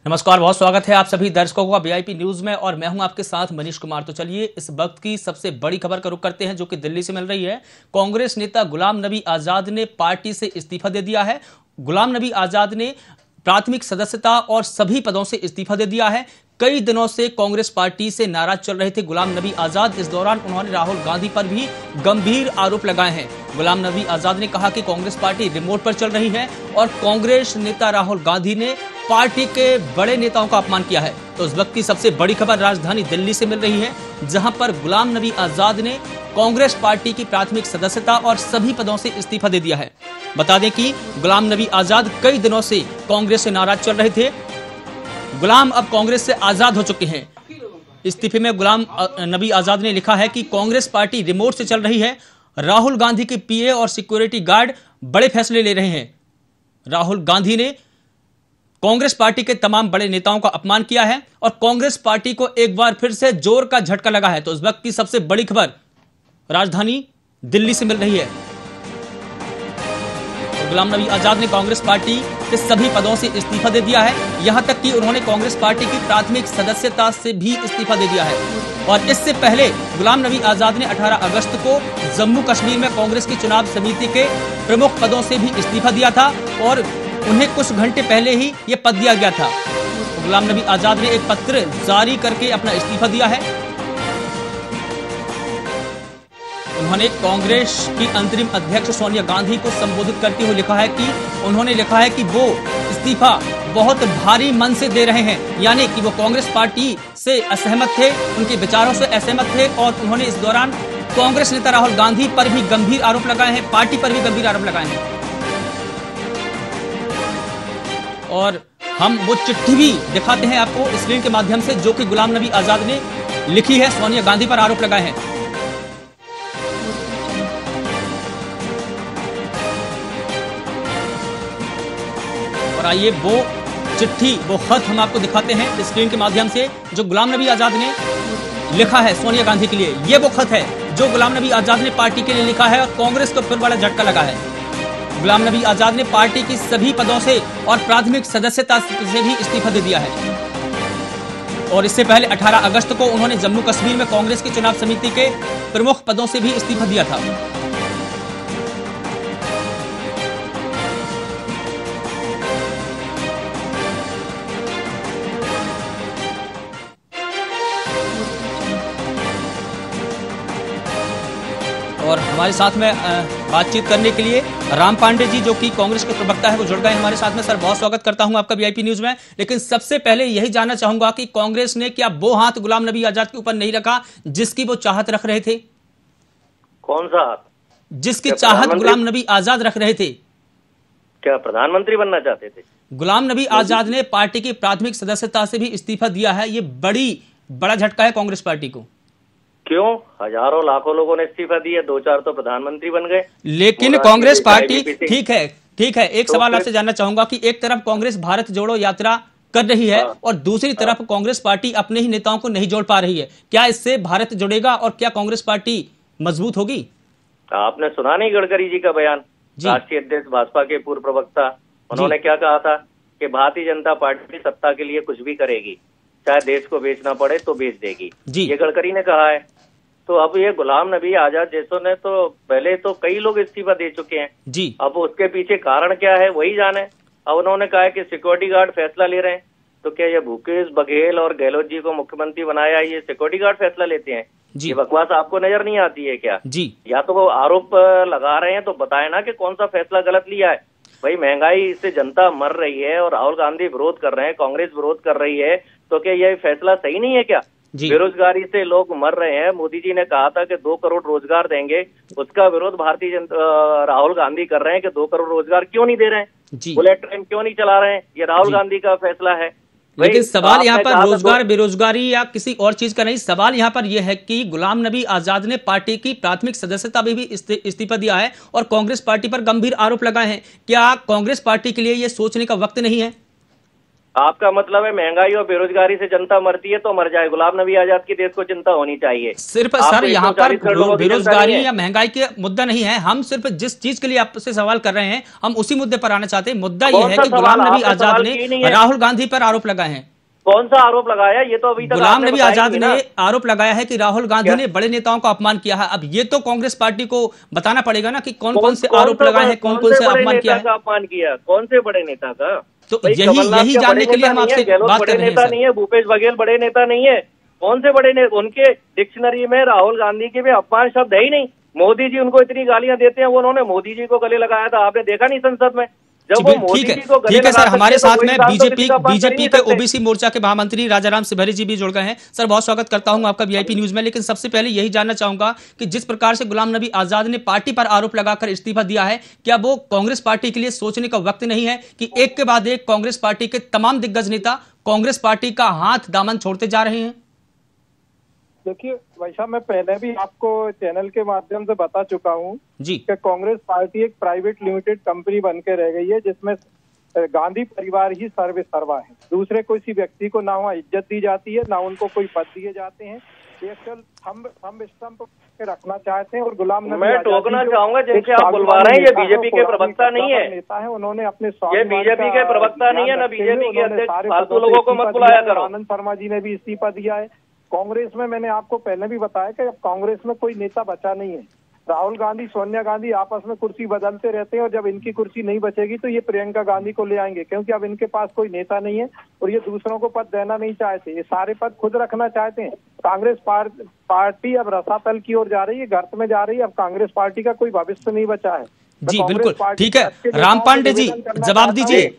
नमस्कार, बहुत स्वागत है आप सभी दर्शकों का वीआईपी न्यूज में और मैं हूं आपके साथ मनीष कुमार। तो चलिए इस वक्त की सबसे बड़ी खबर का रुख करते हैं जो कि दिल्ली से मिल रही है। कांग्रेस नेता गुलाम नबी आजाद ने पार्टी से इस्तीफा दे दिया है। गुलाम नबी आजाद ने प्राथमिक सदस्यता और सभी पदों से इस्तीफा दे दिया है। कई दिनों से कांग्रेस पार्टी से नाराज चल रहे थे गुलाम नबी आजाद। इस दौरान उन्होंने राहुल गांधी पर भी गंभीर आरोप लगाए हैं। गुलाम नबी आजाद ने कहा कि कांग्रेस पार्टी रिमोट पर चल रही है और कांग्रेस नेता राहुल गांधी ने पार्टी के बड़े नेताओं का अपमान किया है। तो इस वक्त की सबसे बड़ी खबर राजधानी दिल्ली से मिल रही है, जहां पर गुलाम नबी आजाद ने कांग्रेस पार्टी की प्राथमिक सदस्यता और सभी पदों से इस्तीफा दे दिया है। बता दें कि गुलाम नबी आजाद कई दिनों से कांग्रेस से नाराज चल रहे थे। गुलाम अब कांग्रेस से आजाद हो चुके हैं। इस्तीफे में गुलाम नबी आजाद ने लिखा है कि कांग्रेस पार्टी रिमोट से चल रही है। राहुल गांधी के पीए और सिक्योरिटी गार्ड बड़े फैसले ले रहे हैं। राहुल गांधी ने कांग्रेस पार्टी के तमाम बड़े नेताओं का अपमान किया है और कांग्रेस पार्टी को एक बार फिर से जोर का झटका लगा है। तो इस वक्त की सबसे बड़ी खबर राजधानी दिल्ली से मिल रही है। गुलाम नबी आजाद ने कांग्रेस पार्टी के सभी पदों से इस्तीफा दे दिया है। यहां तक कि उन्होंने कांग्रेस पार्टी की प्राथमिक सदस्यता से भी इस्तीफा दे दिया है। और इससे पहले गुलाम नबी आजाद ने 18 अगस्त को जम्मू कश्मीर में कांग्रेस की चुनाव समिति के प्रमुख पदों से भी इस्तीफा दिया था और उन्हें कुछ घंटे पहले ही यह पद दिया गया था। तो गुलाम नबी आजाद ने एक पत्र जारी करके अपना इस्तीफा दिया है। उन्होंने कांग्रेस की अंतरिम अध्यक्ष सोनिया गांधी को संबोधित करते हुए लिखा है कि वो इस्तीफा बहुत भारी मन से दे रहे हैं, यानी कि वो कांग्रेस पार्टी से असहमत थे, उनके विचारों से असहमत थे और उन्होंने इस दौरान कांग्रेस नेता राहुल गांधी पर भी गंभीर आरोप लगाए हैं, पार्टी पर भी गंभीर आरोप लगाए हैं। और हम वो चिट्ठी भी दिखाते हैं आपको स्क्रीन के माध्यम से जो कि गुलाम नबी आजाद ने लिखी है, सोनिया गांधी पर आरोप लगाए हैं। और आइए वो चिट्ठी, वो खत हम आपको दिखाते हैं स्क्रीन के माध्यम से जो गुलाम नबी आजाद ने लिखा है सोनिया गांधी के लिए। ये वो खत है जो गुलाम नबी आजाद ने पार्टी के लिए लिखा है और कांग्रेस को फिर बड़ा झटका लगा है। गुलाम नबी आजाद ने पार्टी की सभी पदों से और प्राथमिक सदस्यता से भी इस्तीफा दे दिया है। और इससे पहले 18 अगस्त को उन्होंने जम्मू कश्मीर में कांग्रेस की चुनाव समिति के प्रमुख पदों से भी इस्तीफा दिया था। और हमारे साथ में बातचीत करने के लिए राम पांडे जी जो कि कांग्रेस के प्रवक्ता है वो जुड़ गए हमारे साथ में। सर, बहुत स्वागत करता हूं आपका वीआईपी न्यूज में। लेकिन सबसे पहले यही जानना चाहूंगा कि कांग्रेस ने क्या वो हाथ गुलाम नबी आजाद के ऊपर नहीं रखा जिसकी वो चाहत रख रहे थे? कौन सा हाथ? जिसकी चाहत गुलाम नबी आजाद रख रहे थे। क्या प्रधानमंत्री बनना चाहते थे? गुलाम नबी आजाद ने पार्टी की प्राथमिक सदस्यता से भी इस्तीफा दिया है। ये बड़ा झटका है कांग्रेस पार्टी को। क्यों? हजारों लाखों लोगों ने इस्तीफा दिया, 2-4 तो प्रधानमंत्री बन गए। लेकिन कांग्रेस पार्टी, ठीक है, एक सवाल आपसे जानना चाहूंगा कि एक तरफ कांग्रेस भारत जोड़ो यात्रा कर रही है और दूसरी तरफ कांग्रेस पार्टी अपने ही नेताओं को नहीं जोड़ पा रही है। क्या इससे भारत जुड़ेगा और क्या कांग्रेस पार्टी मजबूत होगी? आपने सुना नहीं गडकरी जी का बयान, राष्ट्रीय अध्यक्ष भाजपा के पूर्व प्रवक्ता, उन्होंने क्या कहा था कि भारतीय जनता पार्टी सत्ता के लिए कुछ भी करेगी, चाहे देश को बेचना पड़े तो बेच देगी। ये गडकरी ने कहा है। तो अब ये गुलाम नबी आजाद जैसों ने तो पहले तो कई लोग इस्तीफा दे चुके हैं जी। अब उसके पीछे कारण क्या है वही जाने। अब उन्होंने कहा है कि सिक्योरिटी गार्ड फैसला ले रहे हैं, तो क्या ये भूपेश बघेल और गहलोत जी को मुख्यमंत्री बनाया, ये सिक्योरिटी गार्ड फैसला लेते हैं? ये बकवास आपको नजर नहीं आती है क्या जी? या तो वो आरोप लगा रहे हैं तो बताए ना कि कौन सा फैसला गलत लिया है। भाई महंगाई से जनता मर रही है और राहुल गांधी विरोध कर रहे हैं, कांग्रेस विरोध कर रही है, तो क्या यह फैसला सही नहीं है क्या? बेरोजगारी से लोग मर रहे हैं, मोदी जी ने कहा था कि 2 करोड़ रोजगार देंगे, उसका विरोध भारतीय जनता राहुल गांधी कर रहे हैं कि 2 करोड़ रोजगार क्यों नहीं दे रहे हैं, बुलेट ट्रेन क्यों नहीं चला रहे हैं, ये राहुल गांधी का फैसला है। लेकिन सवाल यहाँ पर रोजगार, बेरोजगारी या किसी और चीज का नहीं, सवाल यहाँ पर यह है कि गुलाम नबी आजाद ने पार्टी की प्राथमिक सदस्यता में भी इस्तीफा दिया है और कांग्रेस पार्टी पर गंभीर आरोप लगाए हैं। क्या कांग्रेस पार्टी के लिए यह सोचने का वक्त नहीं है? आपका मतलब है महंगाई और बेरोजगारी से जनता मरती है तो मर जाए। गुलाम नबी आजाद की देश को चिंता होनी चाहिए। सिर्फ सर यहाँ पर बेरोजगारी या महंगाई के मुद्दा नहीं है, हम सिर्फ जिस चीज के लिए आपसे सवाल कर रहे हैं हम उसी मुद्दे पर आना चाहते हैं। मुद्दा यह है कि गुलाम नबी आजाद ने राहुल गांधी पर आरोप लगाए हैं। कौन सा आरोप लगाया? ये तो अभी तक गुलाम नबी आजाद ने आरोप लगाया है कि राहुल गांधी ने बड़े नेताओं का अपमान किया है। अब ये तो कांग्रेस पार्टी को बताना पड़ेगा ना कि कौन कौन से आरोप लगाए हैं, कौन कौन से अपमान किया है। अपमान किया कौन से बड़े नेता का? तो यही जानने के लिए हम आपसे बात कर रहे हैं। नेता नहीं है, भूपेश बघेल बड़े नेता नहीं है। कौन से बड़े नेता? उनके डिक्शनरी में राहुल गांधी के भी अपमान शब्द है ही नहीं। मोदी जी उनको इतनी गालियां देते हैं, वो उन्होंने मोदी जी को गले लगाया था, आपने देखा नहीं संसद में? ठीक है सर, हमारे साथ में बीजेपी के ओबीसी मोर्चा के महामंत्री राजाराम शिवहरे जी भी जुड़ गए हैं। सर बहुत स्वागत करता हूं आपका वीआईपी न्यूज में। लेकिन सबसे पहले यही जानना चाहूंगा कि जिस प्रकार से गुलाम नबी आजाद ने पार्टी पर आरोप लगाकर इस्तीफा दिया है, क्या वो कांग्रेस पार्टी के लिए सोचने का वक्त नहीं है कि एक के बाद एक कांग्रेस पार्टी के तमाम दिग्गज नेता कांग्रेस पार्टी का हाथ दामन छोड़ते जा रहे हैं? देखिए वैसा मैं पहले भी आपको चैनल के माध्यम से बता चुका हूँ जी कि कांग्रेस पार्टी एक प्राइवेट लिमिटेड कंपनी बन के रह गई है, जिसमें गांधी परिवार ही सर्वे सर्वा है। दूसरे किसी व्यक्ति को ना वहाँ इज्जत दी जाती है, ना उनको कोई पद दिए जाते हैं। थंब स्टंप रखना चाहते हैं। और गुलाम नबी मैं टोकना चाहूंगा जिनसे आप बुलवा रहे हैं, ये बीजेपी के प्रवक्ता नहीं है, नेता है। उन्होंने अपने ये बीजेपी के प्रवक्ता नहीं है, ना बीजेपी के अध्यक्ष। फालतू लोगों को मत बुलाया करो। आनंद शर्मा जी ने भी इस्तीफा दिया है। कांग्रेस में मैंने आपको पहले भी बताया कि अब कांग्रेस में कोई नेता बचा नहीं है। राहुल गांधी, सोनिया गांधी आपस में कुर्सी बदलते रहते हैं और जब इनकी कुर्सी नहीं बचेगी तो ये प्रियंका गांधी को ले आएंगे, क्योंकि अब इनके पास कोई नेता नहीं है और ये दूसरों को पद देना नहीं चाहते। ये सारे पद खुद रखना चाहते हैं। कांग्रेस पार्टी अब रसातल की ओर जा रही है, गर्त में जा रही है। अब कांग्रेस पार्टी का कोई भविष्य नहीं बचा है। जी बिल्कुल ठीक है। राम पांडे जी जवाब दीजिए।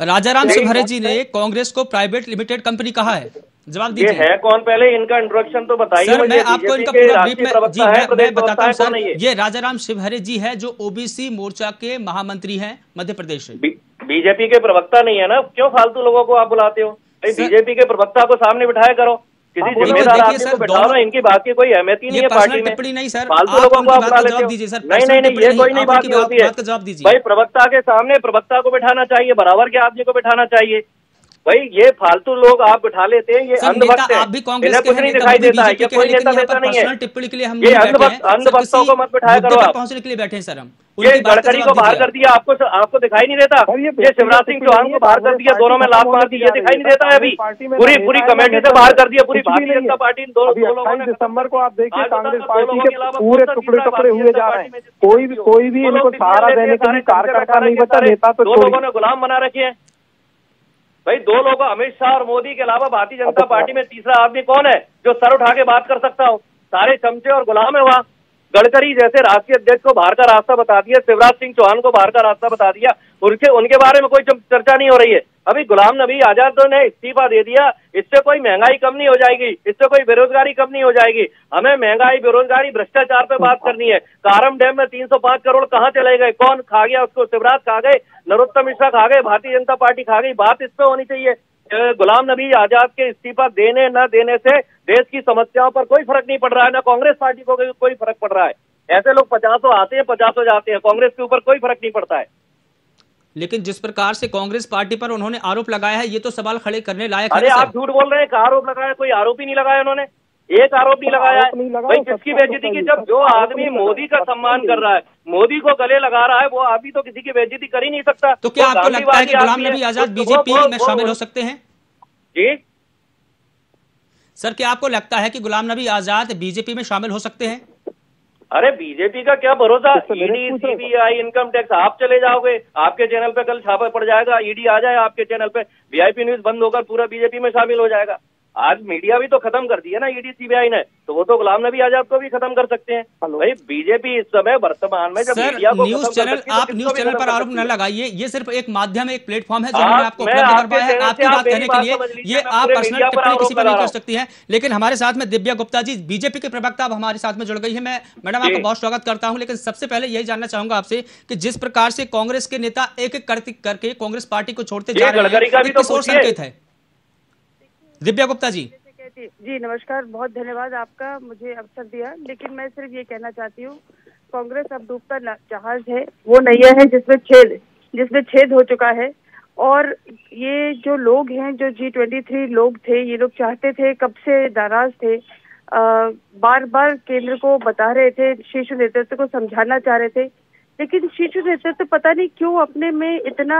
राजाराम शिवहरे जी ने कांग्रेस को प्राइवेट लिमिटेड कंपनी कहा है, जवाब दीजिए। ये है कौन? पहले इनका इंट्रोडक्शन तो बताइए। सर मैं आपको इनका पूरा ब्रीफ मैं बताता हूं सर। ये राजाराम शिवहरे जी है जो ओबीसी मोर्चा के महामंत्री हैं मध्य प्रदेश से। बीजेपी के प्रवक्ता नहीं है ना, क्यों फालतू लोगों को आप बुलाते हो? बीजेपी के प्रवक्ता को सामने बिठाया करो, किसी जिम्मेदार आदमी को बिठाओ ना। इनकी बात की कोई अहमियत ही नहीं है पार्टी में। टिप्पणी नहीं सर, फालतू लोगों को आप बुला लेते हो। नहीं, ये कोई नहीं बात होती है भाई। प्रवक्ता के सामने प्रवक्ता को बिठाना चाहिए, बराबर के आदमी को बिठाना चाहिए भाई। ये फालतू लोग आप बिठा लेते हैं, ये अंधभक्त है, इन्हें कुछ नहीं दिखाई देता है। ये कोई नेता नेता नहीं है। टिप्पणी के लिए हम ये अंधभक्तों को मत बिठाया करो आप। पहुंचने के लिए बैठे हैं सर हम। ये गडकरी को बाहर कर दिया, आपको दिखाई नहीं देता? ये शिवराज सिंह चौहान को बाहर कर दिया, दोनों में लात मार दी, ये दिखाई नहीं देता है? अभी पूरी कमेटी से बाहर कर दिया, पूरी भारतीय जनता पार्टी। दो लोगों ने दिसंबर को आप देखिए कांग्रेस पार्टी के पूरे टुकड़े टुकड़े हुए जा रहे हैं। कोई भी इनको सहारा देने के लिए कार्यकर्ता नहीं बचा, नेता तो दो लोगों ने गुलाम बना रखे हैं भाई। दो लोगों, अमित शाह और मोदी के अलावा भारतीय जनता पार्टी में तीसरा आदमी कौन है जो सर उठा के बात कर सकता हो? सारे चमचे और गुलाम है वहाँ। गडकरी जैसे राष्ट्रीय अध्यक्ष को बाहर का रास्ता बता दिया, शिवराज सिंह चौहान को बाहर का रास्ता बता दिया, उनके बारे में कोई चर्चा नहीं हो रही है। अभी गुलाम नबी आजाद ने इस्तीफा दे दिया, इससे कोई महंगाई कम नहीं हो जाएगी, इससे कोई बेरोजगारी कम नहीं हो जाएगी। हमें महंगाई, बेरोजगारी, भ्रष्टाचार पे बात करनी है। कारम डैम में 305 करोड़ कहाँ चले गए? कौन खा गया उसको? शिवराज खा गए, नरोत्तम मिश्रा खा गए, भारतीय जनता पार्टी खा गई। बात इस पे होनी चाहिए। गुलाम नबी आजाद के इस्तीफा देने न देने से देश की समस्याओं पर कोई फर्क नहीं पड़ रहा है, ना कांग्रेस पार्टी को कोई फर्क पड़ रहा है। ऐसे लोग 50 आते हैं, 50 जाते हैं, कांग्रेस के ऊपर कोई फर्क नहीं पड़ता है। लेकिन जिस प्रकार से कांग्रेस पार्टी पर उन्होंने आरोप लगाया है, ये तो सवाल खड़े करने लायक है। अरे आप झूठ बोल रहे हैं। कहा आरोप लगाया? कोई आरोप ही नहीं लगाया उन्होंने, एक आरोप नहीं लगाया है भाई। किसकी बेइज्जती की? जब जो आदमी मोदी का सम्मान कर रहा है, मोदी को गले लगा रहा है, वो आदमी तो किसी की बेइज्जती कर ही नहीं सकता। तो क्या आपको लगता है कि गुलाम नबी आजाद बीजेपी में शामिल हो सकते हैं? जी सर, क्या आपको लगता है कि गुलाम नबी आजाद बीजेपी में शामिल हो सकते हैं? अरे बीजेपी का क्या भरोसा? ईडी, सीबीआई, इनकम टैक्स, आप चले जाओगे, आपके चैनल पे कल छापा पड़ जाएगा, ईडी आ जाए आपके चैनल पे, वीआईपी न्यूज बंद होकर पूरा बीजेपी में शामिल हो जाएगा। आज मीडिया भी तो खत्म कर दिया ना ईडी सीबीआई ने, तो वो तो गुलाम नबी आजाद को भी खत्म कर सकते हैं भाई। बीजेपी इस समय वर्तमान में जब मीडिया को न्यूज चैनल, आप न्यूज चैनल पर आरोप न लगाइए। ये सिर्फ एक माध्यम, एक प्लेटफॉर्म है जो हमने आपको उपलब्ध करवाया है आपकी बात कहने के लिए। ये आप पर्सनल टिप्पणी किसी पर नहीं कर सकती हैं। लेकिन हमारे साथ में दिव्या गुप्ता जी, बीजेपी के प्रवक्ता, अब हमारे साथ में जुड़ गई है। मैं मैडम आपका बहुत स्वागत करता हूं। लेकिन सबसे पहले यही जानना चाहूंगा आपसे कि जिस प्रकार से कांग्रेस के नेता एक एक करके कांग्रेस पार्टी को छोड़ते जा रहे हैं, किस ओर संकेत है? दिव्या गुप्ता जी। जी नमस्कार, बहुत धन्यवाद आपका मुझे अवसर दिया। लेकिन मैं सिर्फ ये कहना चाहती हूँ, कांग्रेस अब डूबता जहाज है, वो नैया है जिसमें छेद हो चुका है। और ये जो लोग हैं, जो G23 लोग थे, ये लोग चाहते थे, कब से नाराज थे, बार बार केंद्र को बता रहे थे, शीर्ष नेतृत्व को समझाना चाह रहे थे, लेकिन शीर्ष नेतृत्व पता नहीं क्यों अपने में इतना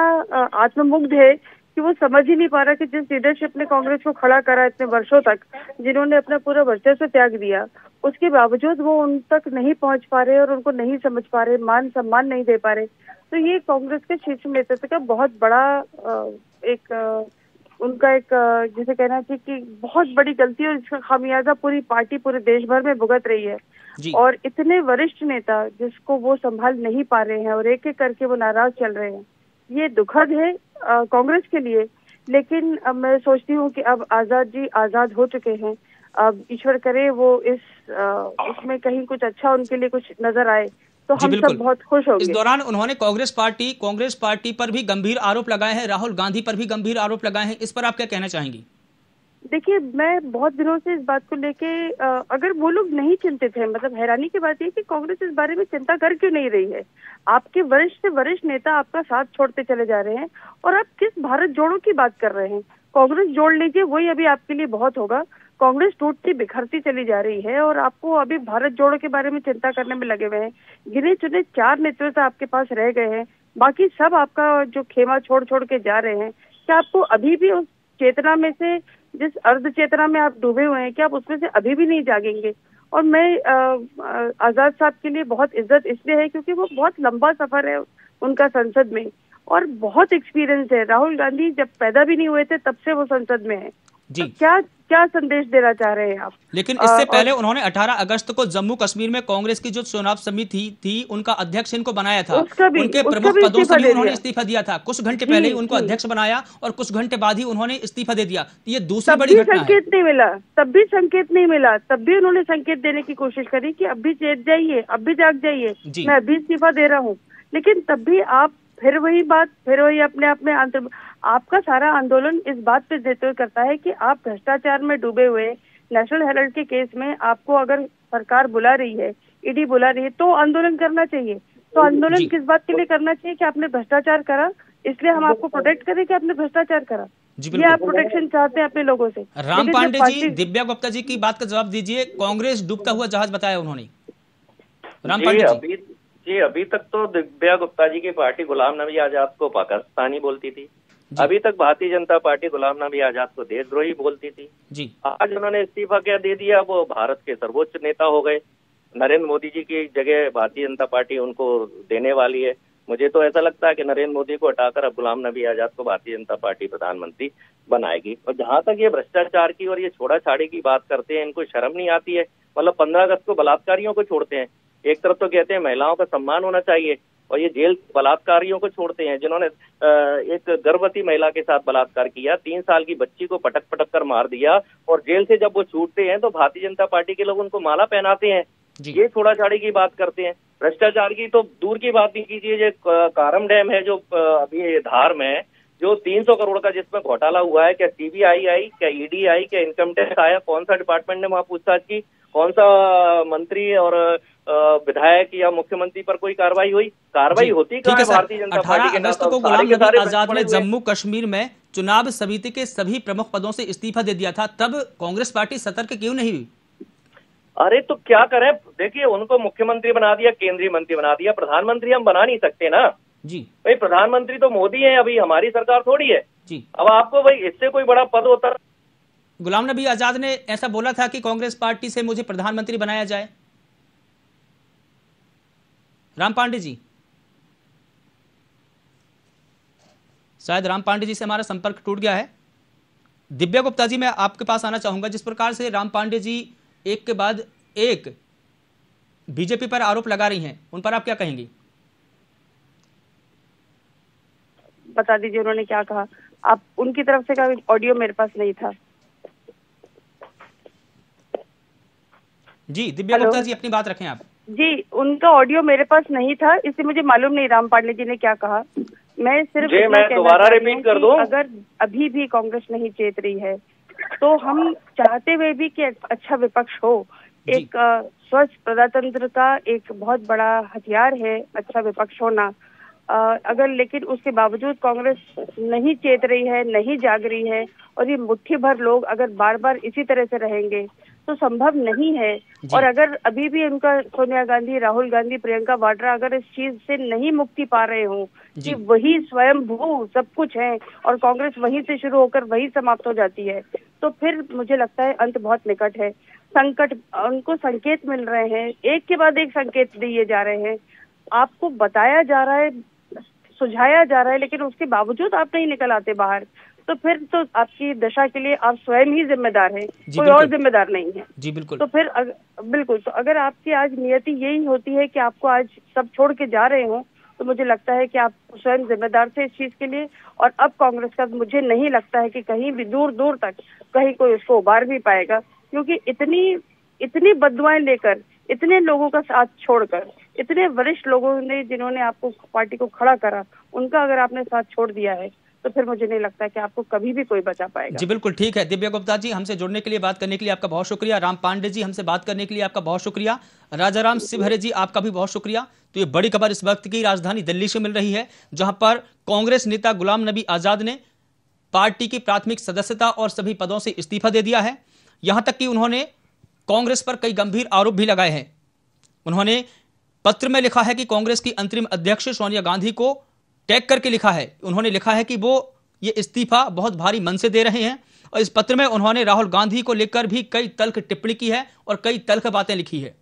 आत्ममुग्ध है कि वो समझ ही नहीं पा रहा कि जिस लीडरशिप ने कांग्रेस को खड़ा करा इतने वर्षों तक, जिन्होंने अपना पूरा वर्चस्व त्याग दिया, उसके बावजूद वो उन तक नहीं पहुंच पा रहे और उनको नहीं समझ पा रहे, मान सम्मान नहीं दे पा रहे। तो ये कांग्रेस के शीर्ष नेतृत्व का बहुत बड़ा उनका एक जिसे कहना चाहिए कि बहुत बड़ी गलती है, और इसका खामियाजा पूरी पार्टी पूरे देश भर में भुगत रही है। और इतने वरिष्ठ नेता जिसको वो संभाल नहीं पा रहे हैं और एक एक करके वो नाराज चल रहे हैं, ये दुखद है कांग्रेस के लिए। लेकिन अब मैं सोचती हूँ कि अब आजाद जी आजाद हो चुके हैं, अब ईश्वर करे वो इसमें कहीं कुछ अच्छा उनके लिए कुछ नजर आए तो हम सब बहुत खुश होंगे। इस दौरान उन्होंने कांग्रेस पार्टी पर भी गंभीर आरोप लगाए हैं, राहुल गांधी पर भी गंभीर आरोप लगाए हैं, इस पर आप क्या कहना चाहेंगी? देखिए, मैं बहुत दिनों से इस बात को लेके अगर वो लोग नहीं चिंतित हैं, मतलब हैरानी की बात यह कि कांग्रेस इस बारे में चिंता कर क्यों नहीं रही है। आपके वरिष्ठ से वरिष्ठ नेता आपका साथ छोड़ते चले जा रहे हैं और आप किस भारत जोड़ो की बात कर रहे हैं। कांग्रेस जोड़ लीजिए, वही अभी आपके लिए बहुत होगा। कांग्रेस टूटती बिखरती चली जा रही है और आपको अभी भारत जोड़ो के बारे में चिंता करने में लगे हुए हैं। गिने चुने 4 नेतृत्व आपके पास रह गए हैं, बाकी सब आपका जो खेमा छोड़ छोड़ के जा रहे हैं। क्या आपको अभी भी उस चेतना में से, जिस अर्ध चेतना में आप डूबे हुए हैं, क्या आप उसमें से अभी भी नहीं जागेंगे? और मैं आजाद साहब के लिए बहुत इज्जत इसलिए है क्योंकि वो बहुत लंबा सफर है उनका संसद में और बहुत एक्सपीरियंस है। राहुल गांधी जब पैदा भी नहीं हुए थे तब से वो संसद में है। जी। तो क्या संदेश देना चाह रहे हैं आप? लेकिन इससे पहले उन्होंने 18 अगस्त को जम्मू कश्मीर में कांग्रेस की जो चुनाव समिति थी उनका अध्यक्ष इनको बनाया था, उनके प्रमुख पदों से भी उन्होंने इस्तीफा दिया था। कुछ घंटे पहले ही उनको अध्यक्ष बनाया और कुछ घंटे बाद ही उन्होंने इस्तीफा दे दिया। ये दूसरी बड़ी घटना है। संकेत नहीं मिला, तब भी संकेत नहीं मिला, तब भी उन्होंने संकेत देने की कोशिश करी कि अब भी चेत जाइए, अब भी जाग जाइए, मैं अभी इस्तीफा दे रहा हूँ। लेकिन तब भी आप फिर वही बात, फिर वही अपने आप में आपका सारा आंदोलन इस बात पे नेतृत्व करता है कि आप भ्रष्टाचार में डूबे हुए, नेशनल हेराल्ड के केस में आपको अगर सरकार बुला रही है, ईडी बुला रही है, तो आंदोलन करना चाहिए। तो आंदोलन किस बात के लिए करना चाहिए? कि आपने भ्रष्टाचार करा, इसलिए हम आपको प्रोटेक्ट करें कि आपने भ्रष्टाचार करा। ये आप प्रोटेक्शन चाहते हैं अपने लोगों से। राम पांडे जी, दिव्या गुप्ता जी की बात का जवाब दीजिए। कांग्रेस डूबता हुआ जहाज बताया उन्होंने। राम पांडे जी, अभी तक तो दिव्या गुप्ता जी की पार्टी गुलाम नबी आजाद को पाकिस्तानी बोलती थी। अभी तक भारतीय जनता पार्टी गुलाम नबी आजाद को देशद्रोही बोलती थी। जी। आज उन्होंने इस्तीफा क्या दे दिया, वो भारत के सर्वोच्च नेता हो गए। नरेंद्र मोदी जी की जगह भारतीय जनता पार्टी उनको देने वाली है। मुझे तो ऐसा लगता है कि नरेंद्र मोदी को हटाकर अब गुलाम नबी आजाद को भारतीय जनता पार्टी प्रधानमंत्री बनाएगी। और जहां तक ये भ्रष्टाचार की और ये छोड़ा छाड़ी की बात करते हैं, इनको शर्म नहीं आती है। मतलब 15 अगस्त को बलात्कारियों को छोड़ते हैं, एक तरफ तो कहते हैं महिलाओं का सम्मान होना चाहिए, और ये जेल बलात्कारियों को छोड़ते हैं जिन्होंने एक गर्भवती महिला के साथ बलात्कार किया, 3 साल की बच्ची को पटक पटक कर मार दिया, और जेल से जब वो छूटते हैं तो भारतीय जनता पार्टी के लोग उनको माला पहनाते हैं। ये छोड़ा छाड़ी की बात करते हैं। भ्रष्टाचार की तो दूर की बात नहीं कीजिए। जो कारम डैम है जो अभी धार में, जो 300 करोड़ का जिसमें घोटाला हुआ है, क्या सीबीआई आई, क्या ईडी आई, क्या इनकम टैक्स आया? कौन सा डिपार्टमेंट ने वहां पूछताछ की? कौन सा मंत्री और विधायक या मुख्यमंत्री पर कोई कार्रवाई हुई? कार्रवाई होती कहाँ है भारतीय जनता पार्टी के? 18 अगस्त को गुलाम नबी आजाद ने जम्मू कश्मीर में चुनाव समिति के सभी प्रमुख पदों से इस्तीफा दे दिया था, तब कांग्रेस पार्टी सतर्क क्यों नहीं हुई? अरे तो क्या करें? देखिए, उनको मुख्यमंत्री बना दिया, केंद्रीय मंत्री बना दिया, प्रधानमंत्री हम बना नहीं सकते ना जी। भाई प्रधानमंत्री तो मोदी है, अभी हमारी सरकार थोड़ी है जी। अब आपको भाई इससे कोई बड़ा पद होता? गुलाम नबी आजाद ने ऐसा बोला था कि कांग्रेस पार्टी से मुझे प्रधानमंत्री बनाया जाए। राम पांडे जी, शायद राम पांडे जी से हमारा संपर्क टूट गया है। दिव्या गुप्ता जी, मैं आपके पास आना चाहूंगा। जिस प्रकार से राम पांडे जी एक के बाद एक बीजेपी पर आरोप लगा रही हैं, उन पर आप क्या कहेंगी? बता दीजिए उन्होंने क्या कहा। आप उनकी तरफ से का ऑडियो मेरे पास नहीं था। जी दिव्या गुप्ता जी, अपनी बात रखें आप। जी, उनका ऑडियो मेरे पास नहीं था, इसलिए मुझे मालूम नहीं राम पांडे जी ने क्या कहा। मैं सिर्फ मैं दोबारा रिपीट कर दूं, अगर अभी भी कांग्रेस नहीं चेत रही है तो हम चाहते हुए भी कि अच्छा विपक्ष हो। एक स्वस्थ प्रजातंत्र का एक बहुत बड़ा हथियार है अच्छा विपक्ष होना। अगर लेकिन उसके बावजूद कांग्रेस नहीं चेत रही है, नहीं जाग रही है, और ये मुट्ठी भर लोग अगर बार बार इसी तरह से रहेंगे तो संभव नहीं है। और अगर अभी भी उनका सोनिया गांधी, राहुल गांधी, प्रियंका वाड्रा अगर इस चीज से नहीं मुक्ति पा रहे हो कि वही स्वयंभू सब कुछ है और कांग्रेस वहीं से शुरू होकर वहीं समाप्त हो जाती है, तो फिर मुझे लगता है अंत बहुत निकट है। संकट, उनको संकेत मिल रहे हैं, एक के बाद एक संकेत दिए जा रहे हैं, आपको बताया जा रहा है, सुझाया जा रहा है, लेकिन उसके बावजूद आप नहीं निकल आते बाहर, तो फिर तो आपकी दशा के लिए आप स्वयं ही जिम्मेदार हैं, कोई और जिम्मेदार नहीं है। जी बिल्कुल। तो फिर बिल्कुल, तो अगर आपकी आज नियति यही होती है कि आपको आज सब छोड़ के जा रहे हो, तो मुझे लगता है कि आप स्वयं जिम्मेदार थे इस चीज के लिए। और अब कांग्रेस का मुझे नहीं लगता है कि कहीं भी दूर दूर तक कहीं कोई उसको उबार भी पाएगा, क्योंकि इतनी बददुआएं लेकर, इतने लोगों का साथ छोड़कर, इतने वरिष्ठ लोगों ने जिन्होंने आपको पार्टी को खड़ा करा, उनका अगर आपने साथ छोड़ दिया है तो फिर मुझे नहीं लगता कि आपको कभी भी कोई बचा पाएगा। जी बिल्कुल, ठीक है। दिव्या गुप्ता जी, हमसे जुड़ने के लिए, बात करने के लिए आपका बहुत शुक्रिया। राम पांडे जी, हमसे बात करने के लिए आपका बहुत शुक्रिया। राजाराम शिवहरे जी, आपका भी बहुत शुक्रिया। तो ये बड़ी खबर इस वक्त की राजधानी दिल्ली से मिल रही है, जहां पर कांग्रेस नेता गुलाम नबी आजाद ने पार्टी की प्राथमिक सदस्यता और सभी पदों से इस्तीफा दे दिया है। यहां तक कि उन्होंने कांग्रेस पर कई गंभीर आरोप भी लगाए हैं। उन्होंने पत्र में लिखा है कि कांग्रेस की अंतरिम अध्यक्ष सोनिया गांधी को टैग करके लिखा है। उन्होंने लिखा है कि वो ये इस्तीफा बहुत भारी मन से दे रहे हैं, और इस पत्र में उन्होंने राहुल गांधी को लेकर भी कई तल्ख टिप्पणी की है और कई तल्ख बातें लिखी है।